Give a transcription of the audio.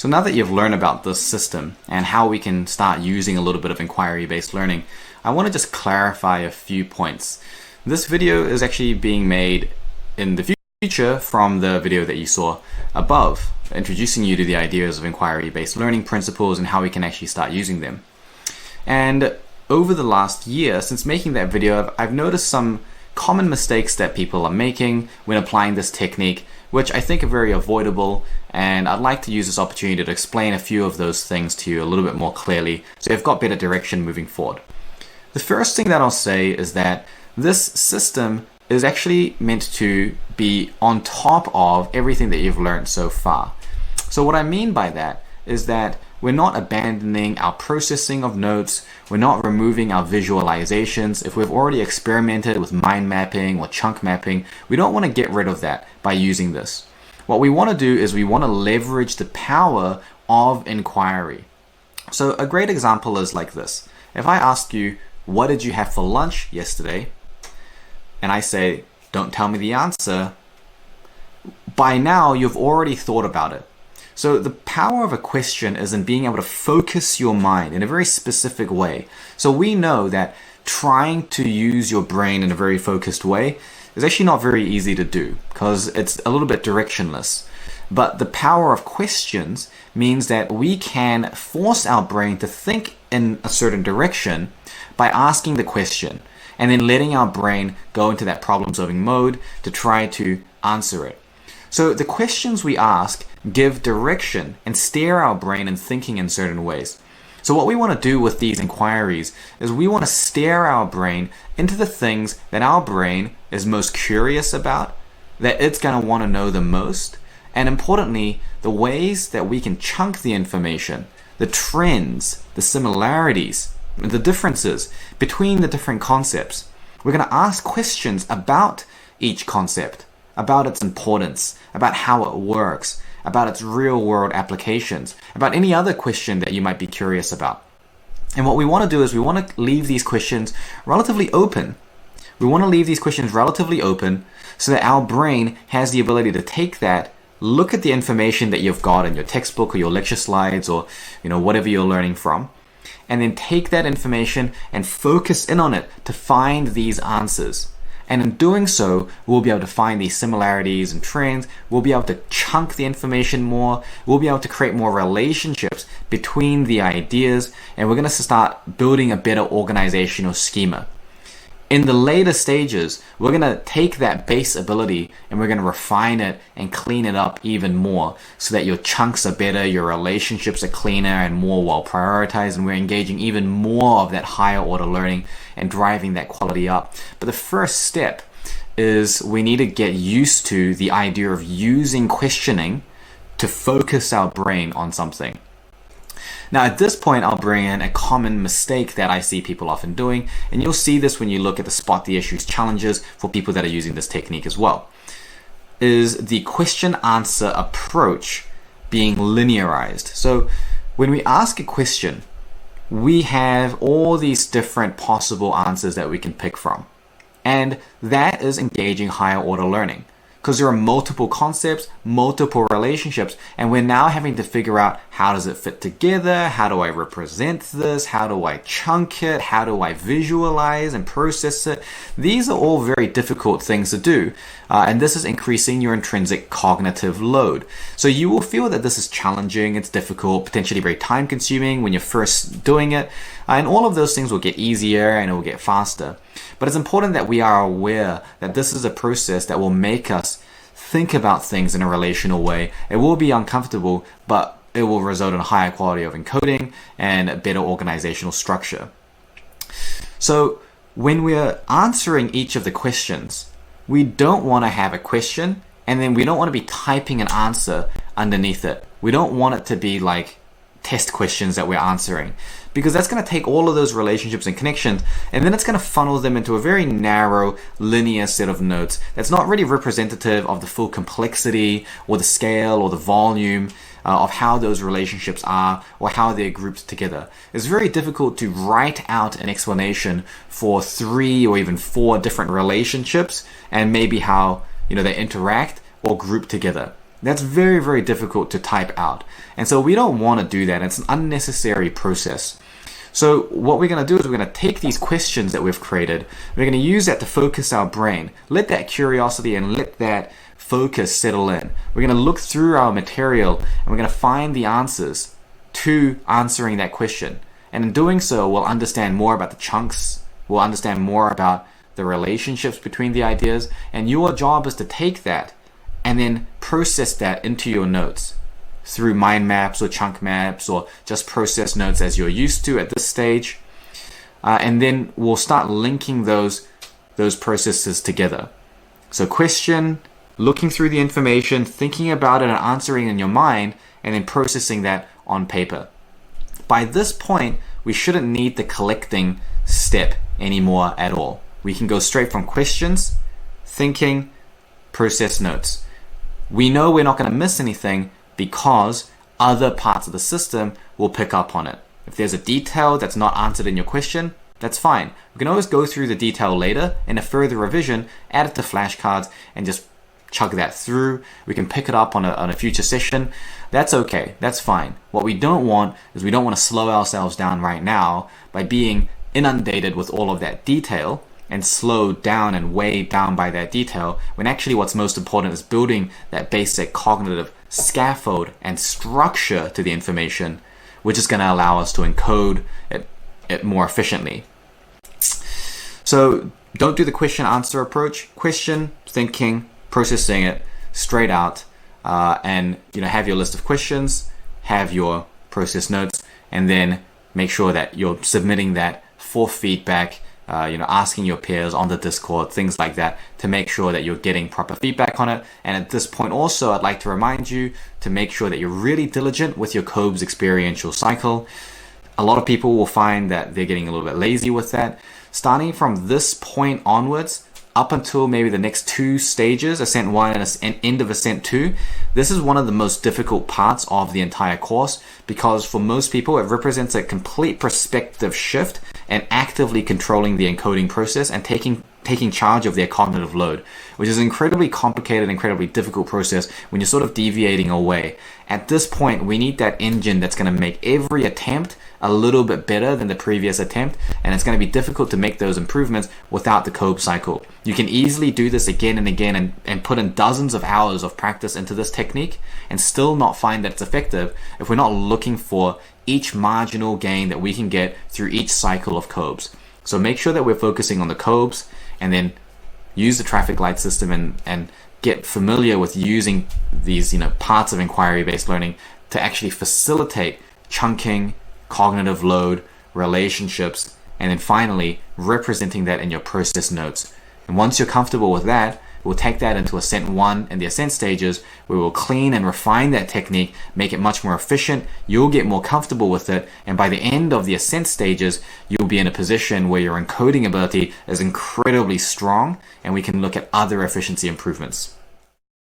So now that you've learned about this system and how we can start using a little bit of inquiry-based learning, I want to just clarify a few points. This video is actually being made in the future from the video that you saw above, introducing you to the ideas of inquiry-based learning principles and how we can actually start using them. And over the last year, since making that video, I've noticed some common mistakes that people are making when applying this technique, which I think are very avoidable, and I'd like to use this opportunity to explain a few of those things to you a little bit more clearly so you've got better direction moving forward. The first thing that I'll say is that this system is actually meant to be on top of everything that you've learned so far. So what I mean by that is that we're not abandoning our processing of notes, we're not removing our visualizations. If we've already experimented with mind mapping or chunk mapping, we don't want to get rid of that by using this. What we want to do is we want to leverage the power of inquiry. So a great example is like this. If I ask you, what did you have for lunch yesterday? And I say, don't tell me the answer. By now, you've already thought about it. So the power of a question is in being able to focus your mind in a very specific way. So we know that trying to use your brain in a very focused way is actually not very easy to do because it's a little bit directionless. But the power of questions means that we can force our brain to think in a certain direction by asking the question and then letting our brain go into that problem-solving mode to try to answer it. So the questions we ask give direction and steer our brain in thinking in certain ways. So what we want to do with these inquiries is we want to steer our brain into the things that our brain is most curious about, that it's going to want to know the most, and importantly, the ways that we can chunk the information, the trends, the similarities, the differences between the different concepts. We're going to ask questions about each concept, about its importance, about how it works, about its real-world applications, about any other question that you might be curious about. And what we want to do is we want to leave these questions relatively open. We want to leave these questions relatively open so that our brain has the ability to take that, look at the information that you've got in your textbook or your lecture slides or whatever you're learning from, and then take that information and focus in on it to find these answers. And in doing so, we'll be able to find these similarities and trends. We'll be able to chunk the information more. We'll be able to create more relationships between the ideas. And we're going to start building a better organizational schema. In the later stages, we're going to take that base ability and we're going to refine it and clean it up even more so that your chunks are better, your relationships are cleaner and more well prioritized, and we're engaging even more of that higher order learning and driving that quality up. But the first step is we need to get used to the idea of using questioning to focus our brain on something. Now at this point, I'll bring in a common mistake that I see people often doing, and you'll see this when you look at the Spot the Issues challenges for people that are using this technique as well, is the question-answer approach being linearized. So when we ask a question, we have all these different possible answers that we can pick from. And that is engaging higher order learning because there are multiple concepts, multiple relationships, and we're now having to figure out how does it fit together, how do I represent this, how do I chunk it, how do I visualize and process it. These are all very difficult things to do, and this is increasing your intrinsic cognitive load. So you will feel that this is challenging, it's difficult, potentially very time consuming when you're first doing it, and all of those things will get easier and it will get faster. But it's important that we are aware that this is a process that will make us think about things in a relational way. It will be uncomfortable, but it will result in a higher quality of encoding and a better organizational structure. So when we're answering each of the questions, we don't want to have a question and then we don't want to be typing an answer underneath it. We don't want it to be like test questions that we're answering, because that's going to take all of those relationships and connections and then it's going to funnel them into a very narrow linear set of notes that's not really representative of the full complexity or the scale or the volume of how those relationships are or how they're grouped together. It's very difficult to write out an explanation for 3 or even 4 different relationships and maybe how they interact or group together. That's very, very difficult to type out. And so we don't want to do that. It's an unnecessary process. So what we're going to do is we're going to take these questions that we've created, we're going to use that to focus our brain. Let that curiosity and let that focus settle in. We're going to look through our material and we're going to find the answers to answering that question. And in doing so, we'll understand more about the chunks, we'll understand more about the relationships between the ideas, and your job is to take that and then process that into your notes through mind maps or chunk maps or just process notes as you're used to at this stage. And then we'll start linking those processes together. So question, looking through the information, thinking about it and answering in your mind, and then processing that on paper. By this point, we shouldn't need the collecting step anymore at all. We can go straight from questions, thinking, process notes. We know we're not going to miss anything because other parts of the system will pick up on it. If there's a detail that's not answered in your question, that's fine. We can always go through the detail later in a further revision, add it to flashcards, and just chug that through. We can pick it up on a future session. That's okay. That's fine. What we don't want is we don't want to slow ourselves down right now by being inundated with all of that detail and slowed down and weighed down by that detail, when actually what's most important is building that basic cognitive scaffold and structure to the information, which is going to allow us to encode it more efficiently. So don't do the question answer approach. Question, thinking, processing it straight out, and have your list of questions, have your process notes, and then make sure that you're submitting that for feedback, asking your peers on the Discord, things like that, to make sure that you're getting proper feedback on it. And at this point also, I'd like to remind you to make sure that you're really diligent with your COBES experiential cycle. A lot of people will find that they're getting a little bit lazy with that. Starting from this point onwards, up until maybe the next two stages, Ascent 1 and end of Ascent 2, this is one of the most difficult parts of the entire course, because for most people it represents a complete perspective shift and actively controlling the encoding process and taking charge of their cognitive load, which is an incredibly complicated, incredibly difficult process when you're sort of deviating away. At this point, we need that engine that's going to make every attempt a little bit better than the previous attempt, and it's going to be difficult to make those improvements without the COBE cycle. You can easily do this again and again and put in dozens of hours of practice into this technique and still not find that it's effective if we're not looking for each marginal gain that we can get through each cycle of COBES. So make sure that we're focusing on the COBES, and then use the traffic light system and get familiar with using these parts of inquiry-based learning to actually facilitate chunking, cognitive load, relationships, and then finally representing that in your process notes. And once you're comfortable with that, we'll take that into Ascent 1 and the Ascent stages, where we'll clean and refine that technique, make it much more efficient. You'll get more comfortable with it, and by the end of the Ascent stages, you'll be in a position where your encoding ability is incredibly strong, and we can look at other efficiency improvements.